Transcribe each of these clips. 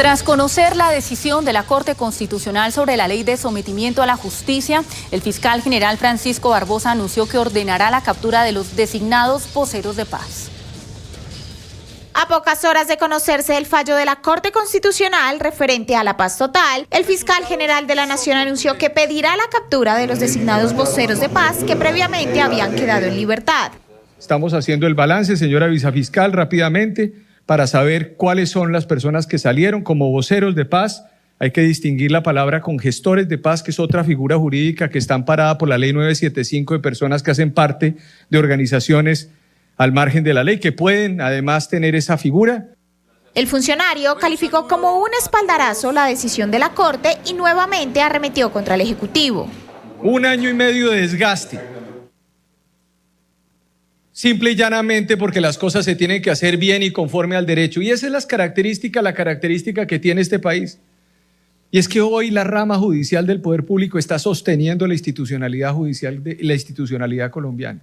Tras conocer la decisión de la Corte Constitucional sobre la ley de sometimiento a la justicia, el fiscal general Francisco Barbosa anunció que ordenará la captura de los designados voceros de paz. A pocas horas de conocerse el fallo de la Corte Constitucional referente a la paz total, el fiscal general de la Nación anunció que pedirá la captura de los designados voceros de paz que previamente habían quedado en libertad. Estamos haciendo el balance, señora vicefiscal, rápidamente, para saber cuáles son las personas que salieron como voceros de paz. Hay que distinguir la palabra con gestores de paz, que es otra figura jurídica que está amparada por la ley 975 de personas que hacen parte de organizaciones al margen de la ley, que pueden además tener esa figura. El funcionario calificó como un espaldarazo la decisión de la Corte y nuevamente arremetió contra el Ejecutivo. 1 año y medio de desgaste. Simple y llanamente porque las cosas se tienen que hacer bien y conforme al derecho. Y esa es la característica que tiene este país. Y es que hoy la rama judicial del poder público está sosteniendo la institucionalidad judicial, la institucionalidad colombiana.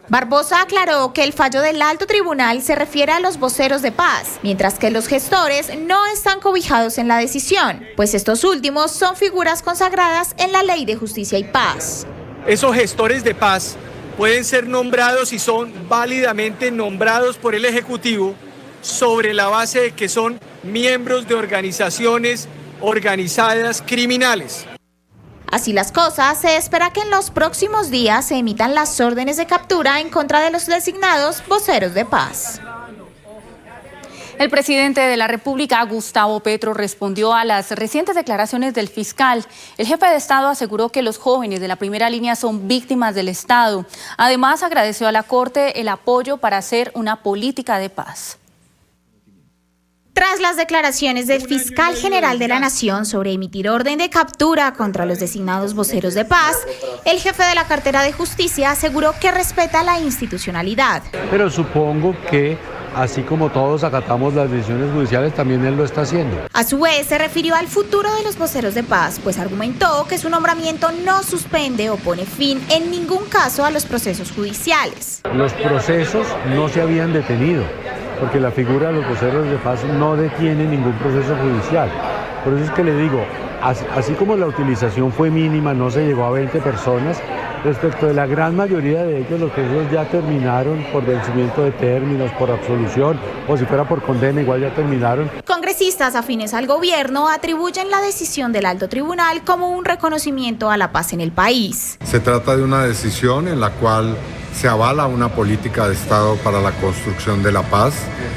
Barbosa aclaró que el fallo del Alto Tribunal se refiere a los voceros de paz, mientras que los gestores no están cobijados en la decisión, pues estos últimos son figuras consagradas en la Ley de Justicia y Paz. Esos gestores de paz pueden ser nombrados y son válidamente nombrados por el Ejecutivo sobre la base de que son miembros de organizaciones organizadas criminales. Así las cosas, se espera que en los próximos días se emitan las órdenes de captura en contra de los designados voceros de paz. El presidente de la República, Gustavo Petro, respondió a las recientes declaraciones del fiscal. El jefe de Estado aseguró que los jóvenes de la primera línea son víctimas del Estado. Además, agradeció a la Corte el apoyo para hacer una política de paz. Tras las declaraciones del fiscal general de la Nación sobre emitir orden de captura contra los designados voceros de paz, el jefe de la cartera de Justicia aseguró que respeta la institucionalidad. Pero supongo que, así como todos acatamos las decisiones judiciales, también él lo está haciendo. A su vez, se refirió al futuro de los voceros de paz, pues argumentó que su nombramiento no suspende o pone fin en ningún caso a los procesos judiciales. Los procesos no se habían detenido, porque la figura de los voceros de paz no detiene ningún proceso judicial. Por eso es que le digo, así como la utilización fue mínima, no se llegó a 20 personas, respecto de la gran mayoría de ellos, los procesos ya terminaron por vencimiento de términos, por absolución, o si fuera por condena, igual ya terminaron. Congresistas afines al gobierno atribuyen la decisión del Alto Tribunal como un reconocimiento a la paz en el país. Se trata de una decisión en la cual se avala una política de Estado para la construcción de la paz,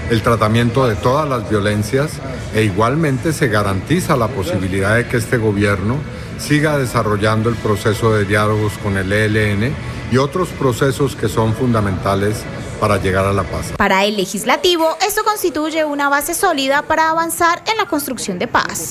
el tratamiento de todas las violencias e igualmente se garantiza la posibilidad de que este gobierno siga desarrollando el proceso de diálogos con el ELN y otros procesos que son fundamentales para llegar a la paz. Para el legislativo, esto constituye una base sólida para avanzar en la construcción de paz.